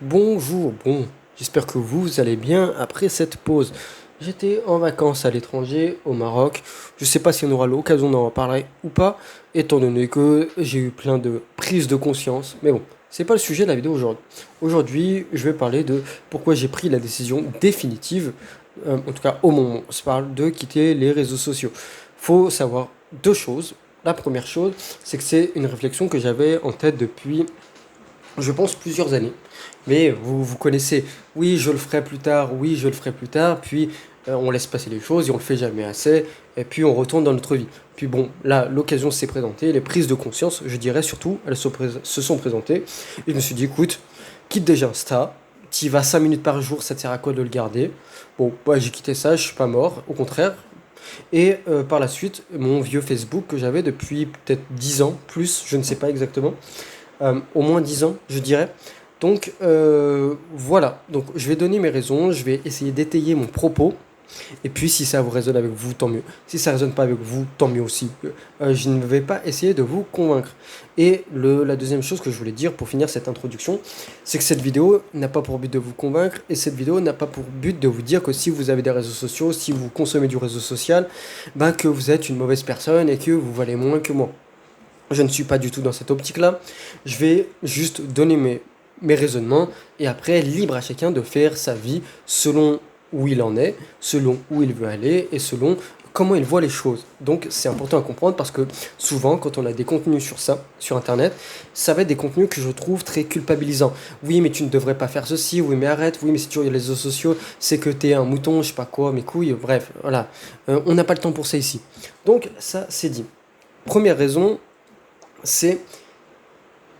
Bonjour, j'espère que vous allez bien après cette pause. J'étais en vacances à l'étranger, au Maroc. Je ne sais pas si on aura l'occasion d'en reparler ou pas, étant donné que j'ai eu plein de prises de conscience. Mais bon, c'est pas le sujet de la vidéo aujourd'hui. Aujourd'hui, je vais parler de pourquoi j'ai pris la décision définitive, en tout cas au moment où on se parle, de quitter les réseaux sociaux. Faut savoir deux choses. La première chose, c'est que c'est une réflexion que j'avais en tête depuis je pense plusieurs années. Mais vous connaissez, oui, je le ferai plus tard, oui, je le ferai plus tard, puis on laisse passer les choses et on le fait jamais assez, et puis on retourne dans notre vie. Puis bon, là, l'occasion s'est présentée, les prises de conscience, je dirais surtout, se sont présentées, et je me suis dit, écoute, quitte déjà Insta, tu y vas 5 minutes par jour, ça te sert à quoi de le garder? Bon, ouais, j'ai quitté ça, je suis pas mort, au contraire. Et par la suite, mon vieux Facebook que j'avais depuis peut-être 10 ans, plus, je ne sais pas exactement, au moins 10 ans, je dirais. Donc voilà, donc je vais donner mes raisons, je vais essayer d'étayer mon propos, et puis si ça vous résonne avec vous, tant mieux. Si ça ne résonne pas avec vous, tant mieux aussi. Je ne vais pas essayer de vous convaincre. Et la deuxième chose que je voulais dire pour finir cette introduction, c'est que cette vidéo n'a pas pour but de vous convaincre, et cette vidéo n'a pas pour but de vous dire que si vous avez des réseaux sociaux, si vous consommez du réseau social, ben que vous êtes une mauvaise personne et que vous valez moins que moi. Je ne suis pas du tout dans cette optique-là. Je vais juste donner mes raisonnements et après, libre à chacun de faire sa vie selon où il en est, selon où il veut aller et selon comment il voit les choses. Donc c'est important à comprendre parce que souvent quand on a des contenus sur ça, sur internet, ça va être des contenus que je trouve très culpabilisants. Oui mais tu ne devrais pas faire ceci, oui mais arrête, oui mais si tu regardes les réseaux sociaux, c'est que t'es un mouton, je sais pas quoi, mes couilles, bref, voilà. On n'a pas le temps pour ça ici. Donc ça c'est dit. Première raison, c'est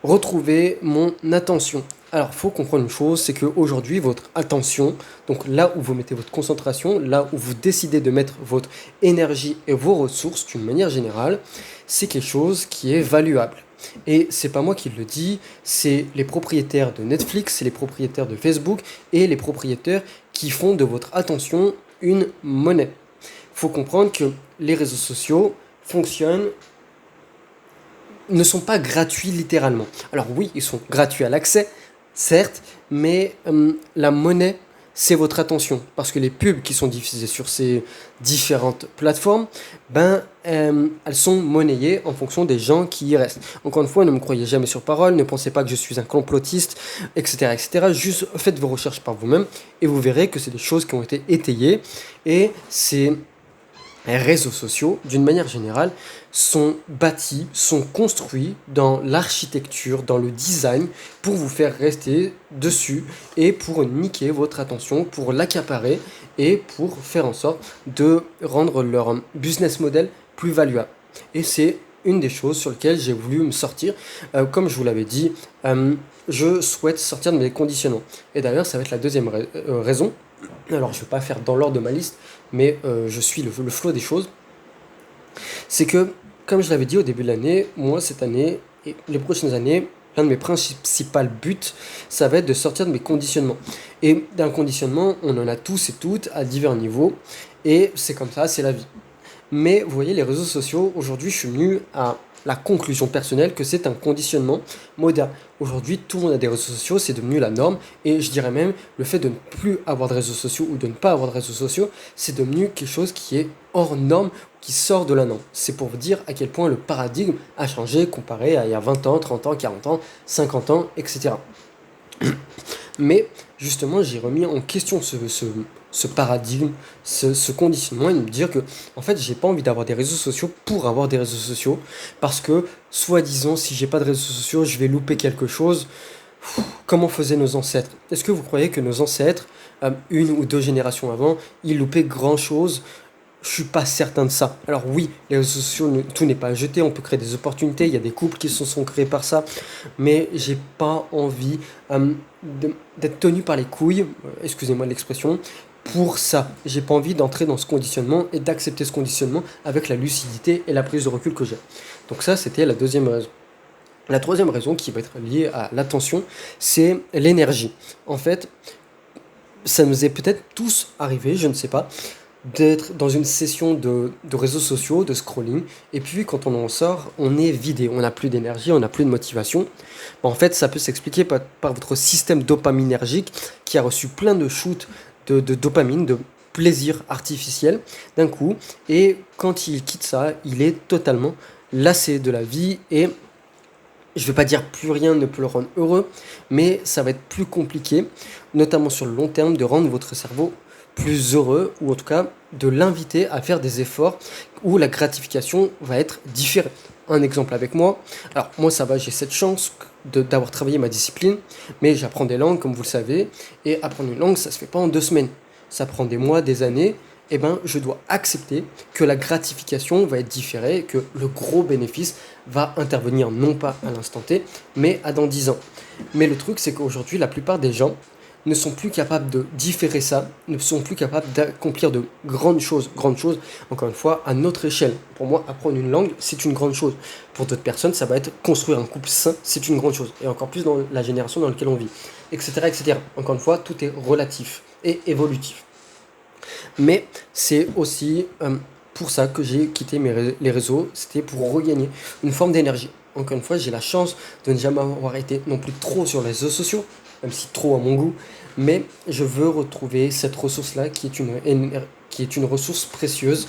retrouver mon attention. Alors, il faut comprendre une chose, c'est qu'aujourd'hui, votre attention, donc là où vous mettez votre concentration, là où vous décidez de mettre votre énergie et vos ressources d'une manière générale, c'est quelque chose qui est valuable. Et c'est pas moi qui le dis, c'est les propriétaires de Netflix, c'est les propriétaires de Facebook et les propriétaires qui font de votre attention une monnaie. Il faut comprendre que les réseaux sociaux fonctionnent ne sont pas gratuits littéralement. Alors oui, ils sont gratuits à l'accès, certes, mais la monnaie, c'est votre attention. Parce que les pubs qui sont diffusées sur ces différentes plateformes, elles sont monnayées en fonction des gens qui y restent. Encore une fois, ne me croyez jamais sur parole, ne pensez pas que je suis un complotiste, etc. etc. Juste faites vos recherches par vous-même et vous verrez que c'est des choses qui ont été étayées et c'est les réseaux sociaux, d'une manière générale, sont bâtis, sont construits dans l'architecture, dans le design, pour vous faire rester dessus et pour niquer votre attention, pour l'accaparer et pour faire en sorte de rendre leur business model plus valuable. Et c'est une des choses sur lesquelles j'ai voulu me sortir. Comme je vous l'avais dit, je souhaite sortir de mes conditionnements. Et d'ailleurs, ça va être la deuxième raison. Alors, je ne vais pas faire dans l'ordre de ma liste, mais je suis le flot des choses. C'est que, comme je l'avais dit au début de l'année, moi, cette année et les prochaines années, l'un de mes principaux buts, ça va être de sortir de mes conditionnements. Et d'un conditionnement, on en a tous et toutes à divers niveaux. Et c'est comme ça, c'est la vie. Mais vous voyez, les réseaux sociaux, aujourd'hui, je suis venu à la conclusion personnelle que c'est un conditionnement moderne. Aujourd'hui, tout le monde a des réseaux sociaux, c'est devenu la norme. Et je dirais même, le fait de ne plus avoir de réseaux sociaux ou de ne pas avoir de réseaux sociaux, c'est devenu quelque chose qui est hors norme, qui sort de la norme. C'est pour vous dire à quel point le paradigme a changé comparé à il y a 20 ans, 30 ans, 40 ans, 50 ans, etc. Mais justement, j'ai remis en question ce paradigme, ce conditionnement et me dire que, en fait, j'ai pas envie d'avoir des réseaux sociaux pour avoir des réseaux sociaux parce que, soi-disant, si j'ai pas de réseaux sociaux, je vais louper quelque chose. Comment faisaient nos ancêtres? Est-ce que vous croyez que nos ancêtres, une ou deux générations avant, ils loupaient grand chose? Je suis pas certain de ça. Alors oui, les réseaux sociaux, tout n'est pas à jeter, on peut créer des opportunités, il y a des couples qui se sont créés par ça, mais j'ai pas envie d'être tenu par les couilles, excusez-moi l'expression, pour ça. J'ai pas envie d'entrer dans ce conditionnement et d'accepter ce conditionnement avec la lucidité et la prise de recul que j'ai. Donc ça, c'était la deuxième raison. La troisième raison qui va être liée à l'attention, c'est l'énergie. En fait, ça nous est peut-être tous arrivé, je ne sais pas, d'être dans une session de réseaux sociaux, de scrolling, et puis quand on en sort, on est vidé, on n'a plus d'énergie, on n'a plus de motivation. En fait, ça peut s'expliquer par votre système dopaminergique qui a reçu plein de shoots de dopamine, de plaisir artificiel d'un coup, et quand il quitte ça, il est totalement lassé de la vie et je ne vais pas dire plus rien ne peut le rendre heureux, mais ça va être plus compliqué, notamment sur le long terme, de rendre votre cerveau plus heureux, ou en tout cas de l'inviter à faire des efforts où la gratification va être différente. Un exemple avec moi, alors moi ça va, j'ai cette chance d'avoir travaillé ma discipline, mais j'apprends des langues comme vous le savez, et apprendre une langue ça se fait pas en 2 semaines, ça prend des mois, des années, eh ben, je dois accepter que la gratification va être différée, que le gros bénéfice va intervenir non pas à l'instant T, mais à dans 10 ans. Mais le truc, c'est qu'aujourd'hui, la plupart des gens ne sont plus capables de différer ça, ne sont plus capables d'accomplir de grandes choses, encore une fois, à notre échelle. Pour moi, apprendre une langue, c'est une grande chose. Pour d'autres personnes, ça va être construire un couple sain, c'est une grande chose. Et encore plus dans la génération dans laquelle on vit, etc., etc. Encore une fois, tout est relatif et évolutif. Mais c'est aussi pour ça que j'ai quitté les réseaux, c'était pour regagner une forme d'énergie. Encore une fois, j'ai la chance de ne jamais avoir été non plus trop sur les réseaux sociaux, même si trop à mon goût, mais je veux retrouver cette ressource-là qui est une ressource précieuse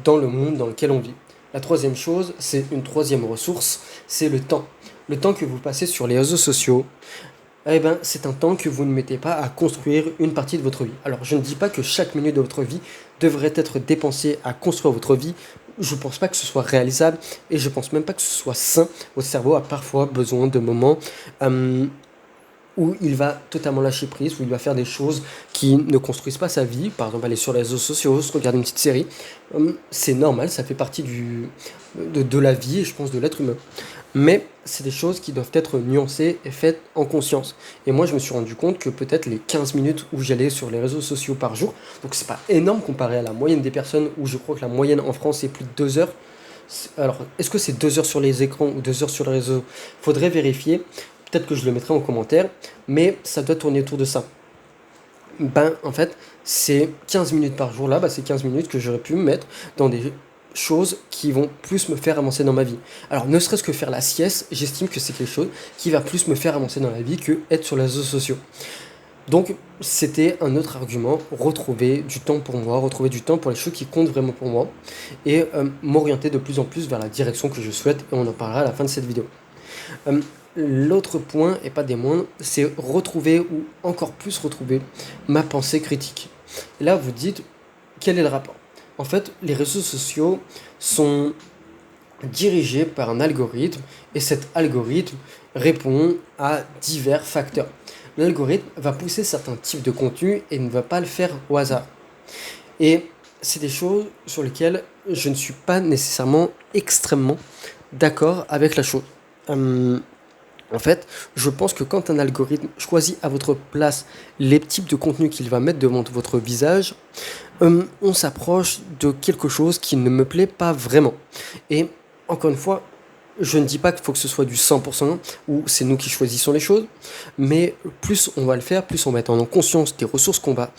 dans le monde dans lequel on vit. La troisième chose, c'est une troisième ressource, c'est le temps. Le temps que vous passez sur les réseaux sociaux, eh ben, c'est un temps que vous ne mettez pas à construire une partie de votre vie. Alors, je ne dis pas que chaque minute de votre vie devrait être dépensée à construire votre vie. Je ne pense pas que ce soit réalisable et je ne pense même pas que ce soit sain. Votre cerveau a parfois besoin de moments où il va totalement lâcher prise, où il va faire des choses qui ne construisent pas sa vie. Par exemple, aller sur les réseaux sociaux, se regarder une petite série. C'est normal, ça fait partie de la vie et je pense de l'être humain. Mais c'est des choses qui doivent être nuancées et faites en conscience. Et moi, je me suis rendu compte que peut-être les 15 minutes où j'allais sur les réseaux sociaux par jour, donc c'est pas énorme comparé à la moyenne des personnes, où je crois que la moyenne en France est plus de 2 heures. Alors, est-ce que c'est 2 heures sur les écrans ou 2 heures sur les réseaux? Faudrait vérifier. Peut-être que je le mettrai en commentaire, mais ça doit tourner autour de ça. Ben, en fait, c'est 15 minutes par jour là, c'est 15 minutes que j'aurais pu me mettre dans des choses qui vont plus me faire avancer dans ma vie. Alors, ne serait-ce que faire la sieste, j'estime que c'est quelque chose qui va plus me faire avancer dans la vie que être sur les réseaux sociaux. Donc, c'était un autre argument, retrouver du temps pour moi, retrouver du temps pour les choses qui comptent vraiment pour moi, et m'orienter de plus en plus vers la direction que je souhaite, et on en parlera à la fin de cette vidéo. L'autre point, et pas des moindres, c'est retrouver ou encore plus retrouver ma pensée critique. Et là, vous dites, quel est le rapport? En fait, les réseaux sociaux sont dirigés par un algorithme et cet algorithme répond à divers facteurs. L'algorithme va pousser certains types de contenus et ne va pas le faire au hasard. Et c'est des choses sur lesquelles je ne suis pas nécessairement extrêmement d'accord avec la chose. En fait, je pense que quand un algorithme choisit à votre place les types de contenus qu'il va mettre devant votre visage, on s'approche de quelque chose qui ne me plaît pas vraiment. Et encore une fois, je ne dis pas qu'il faut que ce soit du 100% ou c'est nous qui choisissons les choses, mais plus on va le faire, plus on va être en conscience des ressources qu'on va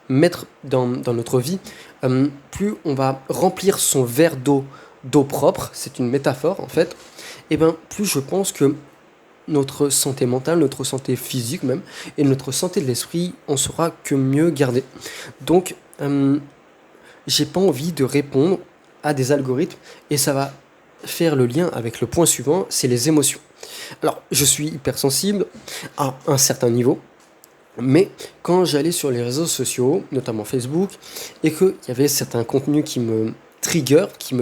mettre dans notre vie, plus on va remplir son verre d'eau propre, c'est une métaphore en fait, et bien plus je pense que notre santé mentale, notre santé physique même, et notre santé de l'esprit en sera que mieux gardée. Donc, j'ai pas envie de répondre à des algorithmes, et ça va faire le lien avec le point suivant, c'est les émotions. Alors, je suis hypersensible à un certain niveau, mais quand j'allais sur les réseaux sociaux, notamment Facebook, et qu'il y avait certains contenus qui me trigger, qui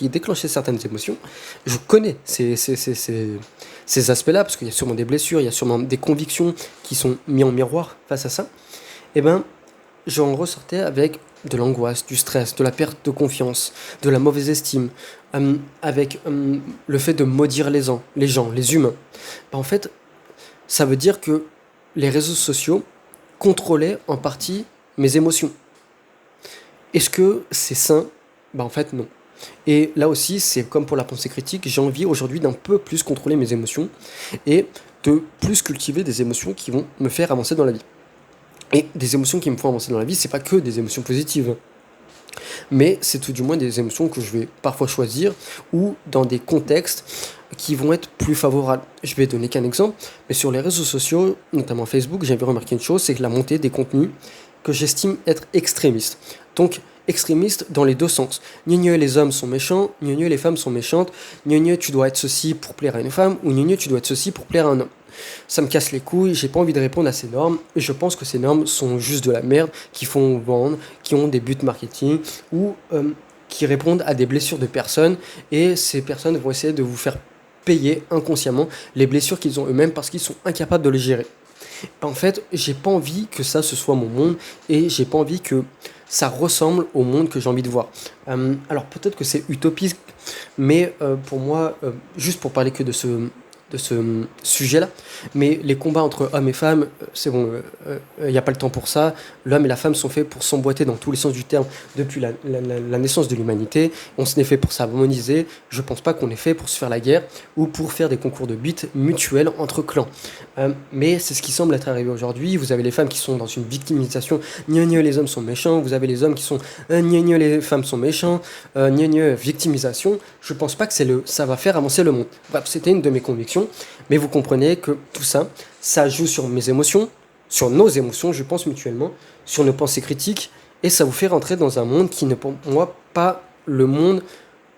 déclenchaient certaines émotions, je connais ces aspects-là, parce qu'il y a sûrement des blessures, il y a sûrement des convictions qui sont mises en miroir face à ça, et ben j'en ressortais avec de l'angoisse, du stress, de la perte de confiance, de la mauvaise estime, avec le fait de maudire les gens, les humains. En fait, ça veut dire que les réseaux sociaux contrôlaient en partie mes émotions. Est-ce que c'est sain? En fait, non. Et là aussi, c'est comme pour la pensée critique, j'ai envie aujourd'hui d'un peu plus contrôler mes émotions et de plus cultiver des émotions qui vont me faire avancer dans la vie. Et des émotions qui me font avancer dans la vie, c'est pas que des émotions positives. mais c'est tout du moins des émotions que je vais parfois choisir ou dans des contextes qui vont être plus favorables. Je vais donner qu'un exemple, mais sur les réseaux sociaux, notamment Facebook, j'avais remarqué une chose, c'est que la montée des contenus que j'estime être extrémistes. Donc, extrémistes dans les deux sens. Gneu les hommes sont méchants, gneu les femmes sont méchantes, gneu tu dois être ceci pour plaire à une femme, ou gneu tu dois être ceci pour plaire à un homme. Ça me casse les couilles, j'ai pas envie de répondre à ces normes, et je pense que ces normes sont juste de la merde, qui font vendre, qui ont des buts marketing, ou qui répondent à des blessures de personnes, et ces personnes vont essayer de vous faire payer inconsciemment les blessures qu'ils ont eux-mêmes parce qu'ils sont incapables de les gérer. En fait, j'ai pas envie que ça ce soit mon monde, et j'ai pas envie que ça ressemble au monde que j'ai envie de voir. Alors peut-être que c'est utopique, mais pour moi, juste pour parler que de ce sujet-là, mais les combats entre hommes et femmes, c'est bon, il n'y a pas le temps pour ça. L'homme et la femme sont faits pour s'emboîter dans tous les sens du terme depuis la naissance de l'humanité. On se n'est fait pour s'harmoniser. Je pense pas qu'on est fait pour se faire la guerre ou pour faire des concours de bites mutuels entre clans. Mais c'est ce qui semble être arrivé aujourd'hui. Vous avez les femmes qui sont dans une victimisation. Gneu, les hommes sont méchants. Vous avez les hommes qui sont gneu, les femmes sont méchants. Gneu, victimisation. Je pense pas que ça va faire avancer le monde. Bref, c'était une de mes convictions. Mais vous comprenez que tout ça, ça joue sur mes émotions, sur nos émotions, je pense mutuellement, sur nos pensées critiques, et ça vous fait rentrer dans un monde qui n'est pour moi pas le monde,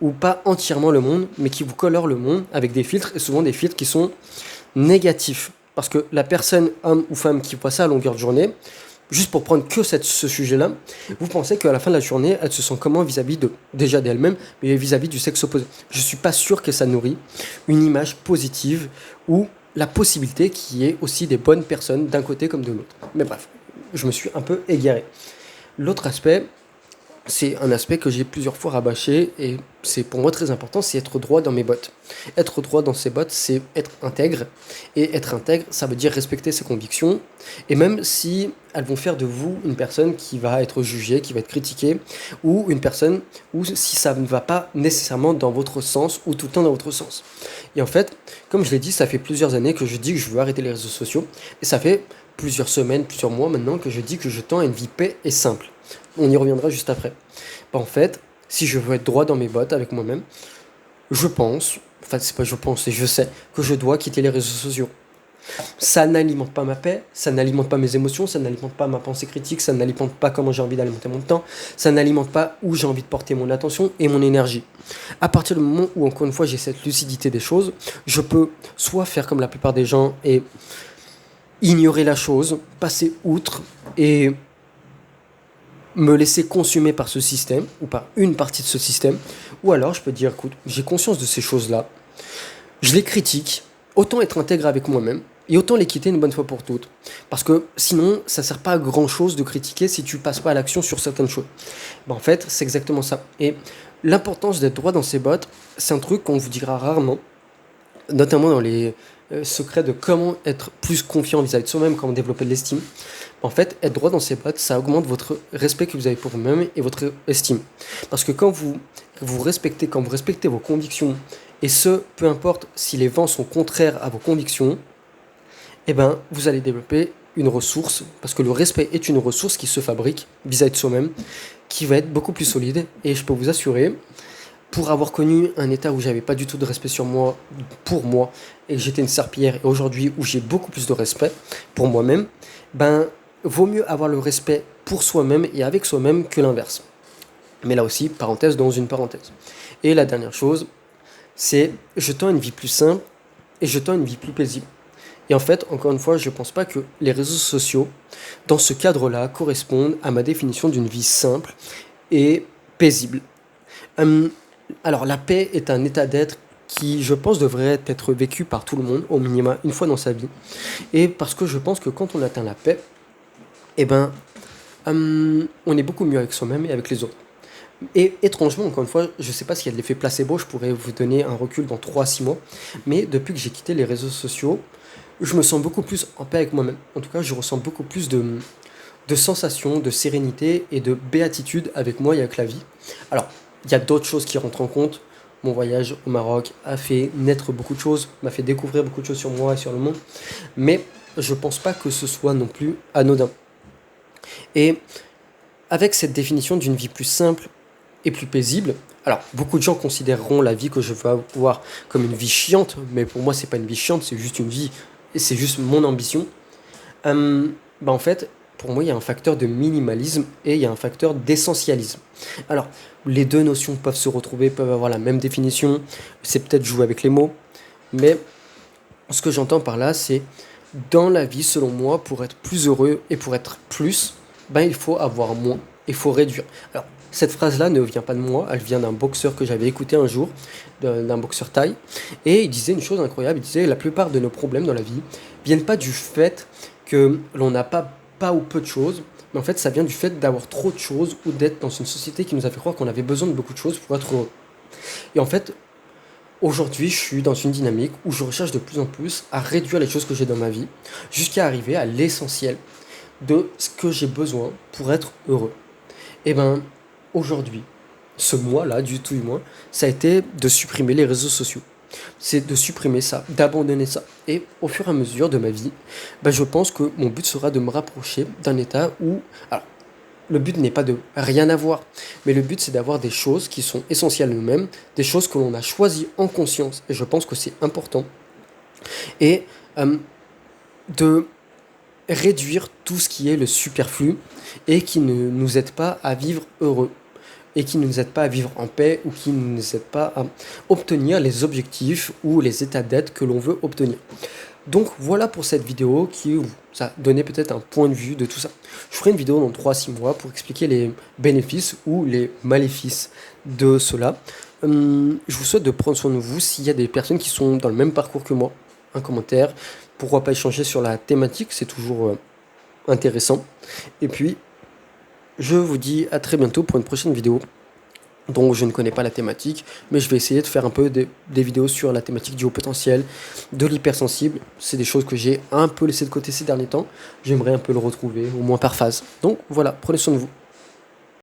ou pas entièrement le monde, mais qui vous colore le monde avec des filtres, et souvent des filtres qui sont négatifs. Parce que la personne, homme ou femme, qui voit ça à longueur de journée, juste pour prendre que ce sujet-là, vous pensez qu'à la fin de la journée, elle se sent comment vis-à-vis déjà d'elle-même, mais vis-à-vis du sexe opposé. Je ne suis pas sûr que ça nourrit une image positive ou la possibilité qu'il y ait aussi des bonnes personnes d'un côté comme de l'autre. Mais bref, je me suis un peu égaré. L'autre aspect, c'est un aspect que j'ai plusieurs fois rabâché et c'est pour moi très important, c'est être droit dans mes bottes. Être droit dans ses bottes, c'est être intègre. Et être intègre, ça veut dire respecter ses convictions. Et même si elles vont faire de vous une personne qui va être jugée, qui va être critiquée, ou une personne où si ça ne va pas nécessairement dans votre sens ou tout le temps dans votre sens. Et en fait, comme je l'ai dit, ça fait plusieurs années que je dis que je veux arrêter les réseaux sociaux. Et ça fait plusieurs semaines, plusieurs mois maintenant que je dis que je tends à une vie paix et simple. On y reviendra juste après. En fait, si je veux être droit dans mes bottes avec moi-même, je pense, enfin c'est pas je pense, c'est je sais que je dois quitter les réseaux sociaux. Ça n'alimente pas ma paix, ça n'alimente pas mes émotions, ça n'alimente pas ma pensée critique, ça n'alimente pas comment j'ai envie d'alimenter mon temps, ça n'alimente pas où j'ai envie de porter mon attention et mon énergie. À partir du moment où, encore une fois, j'ai cette lucidité des choses, je peux soit faire comme la plupart des gens et ignorer la chose, passer outre et me laisser consumer par ce système ou par une partie de ce système, ou alors je peux dire écoute, j'ai conscience de ces choses-là, je les critique, autant être intègre avec moi-même et autant les quitter une bonne fois pour toutes. Parce que sinon, ça sert pas à grand chose de critiquer si tu passes pas à l'action sur certaines choses. En fait, c'est exactement ça. Et l'importance d'être droit dans ses bottes, c'est un truc qu'on vous dira rarement, notamment dans les secrets de comment être plus confiant vis-à-vis de soi-même, comment développer de l'estime. En fait, être droit dans ses bottes, ça augmente votre respect que vous avez pour vous-même et votre estime. Parce que quand vous respectez vos convictions, et ce, peu importe si les vents sont contraires à vos convictions, eh ben, vous allez développer une ressource, parce que le respect est une ressource qui se fabrique vis-à-vis de soi-même, qui va être beaucoup plus solide. Et je peux vous assurer, pour avoir connu un état où j'avais pas du tout de respect sur moi, pour moi, et que j'étais une serpillière, et aujourd'hui où j'ai beaucoup plus de respect pour moi-même, ben, vaut mieux avoir le respect pour soi-même et avec soi-même que l'inverse. Mais là aussi, parenthèse dans une parenthèse. Et la dernière chose, c'est je tends une vie plus simple et je tends une vie plus paisible. Et en fait, encore une fois, je ne pense pas que les réseaux sociaux, dans ce cadre-là, correspondent à ma définition d'une vie simple et paisible. Alors, la paix est un état d'être qui, je pense, devrait être vécu par tout le monde, au minimum une fois dans sa vie. Et parce que je pense que quand on atteint la paix, eh ben, on est beaucoup mieux avec soi-même et avec les autres. Et étrangement, encore une fois, je ne sais pas s'il y a de l'effet placebo, je pourrais vous donner un recul dans 3 à 6 mois, mais depuis que j'ai quitté les réseaux sociaux, je me sens beaucoup plus en paix avec moi-même. En tout cas, je ressens beaucoup plus de sensations, de sérénité et de béatitude avec moi et avec la vie. Alors, il y a d'autres choses qui rentrent en compte. Mon voyage au Maroc a fait naître beaucoup de choses, m'a fait découvrir beaucoup de choses sur moi et sur le monde, mais je ne pense pas que ce soit non plus anodin. Et avec cette définition d'une vie plus simple et plus paisible. Alors, beaucoup de gens considéreront la vie que je veux avoir comme une vie chiante, mais pour moi, c'est pas une vie chiante, c'est juste une vie, et c'est juste mon ambition. En fait, pour moi, il y a un facteur de minimalisme et il y a un facteur d'essentialisme. Alors, les deux notions peuvent se retrouver, peuvent avoir la même définition, c'est peut-être jouer avec les mots, mais ce que j'entends par là, c'est dans la vie, selon moi, pour être plus heureux et pour être plus, il faut avoir moins, il faut réduire. Alors, cette phrase-là ne vient pas de moi, elle vient d'un boxeur que j'avais écouté un jour, d'un boxeur thaï, et il disait une chose incroyable, il disait la plupart de nos problèmes dans la vie viennent pas du fait que l'on n'a pas ou peu de choses, mais en fait ça vient du fait d'avoir trop de choses ou d'être dans une société qui nous a fait croire qu'on avait besoin de beaucoup de choses pour être heureux. Et en fait, aujourd'hui, je suis dans une dynamique où je recherche de plus en plus à réduire les choses que j'ai dans ma vie, jusqu'à arriver à l'essentiel de ce que j'ai besoin pour être heureux. Et aujourd'hui, ce mois-là, du tout du moins, ça a été de supprimer les réseaux sociaux. C'est de supprimer ça, d'abandonner ça. Et au fur et à mesure de ma vie, je pense que mon but sera de me rapprocher d'un état où... Alors, le but n'est pas de rien avoir, mais le but c'est d'avoir des choses qui sont essentielles à nous-mêmes, des choses que l'on a choisies en conscience, et je pense que c'est important, et de réduire tout ce qui est le superflu et qui ne nous aide pas à vivre heureux et qui ne nous aide pas à vivre en paix ou qui ne nous aide pas à obtenir les objectifs ou les états d'être que l'on veut obtenir. Donc voilà pour cette vidéo qui vous a donné peut-être un point de vue de tout ça. Je ferai une vidéo dans 3-6 mois pour expliquer les bénéfices ou les maléfices de cela. Je vous souhaite de prendre soin de vous. S'il y a des personnes qui sont dans le même parcours que moi, un commentaire. Pourquoi pas échanger sur la thématique, c'est toujours intéressant. Et puis, je vous dis à très bientôt pour une prochaine vidéo dont je ne connais pas la thématique, mais je vais essayer de faire un peu des vidéos sur la thématique du haut potentiel, de l'hypersensible. C'est des choses que j'ai un peu laissé de côté ces derniers temps. J'aimerais un peu le retrouver, au moins par phase. Donc voilà, prenez soin de vous.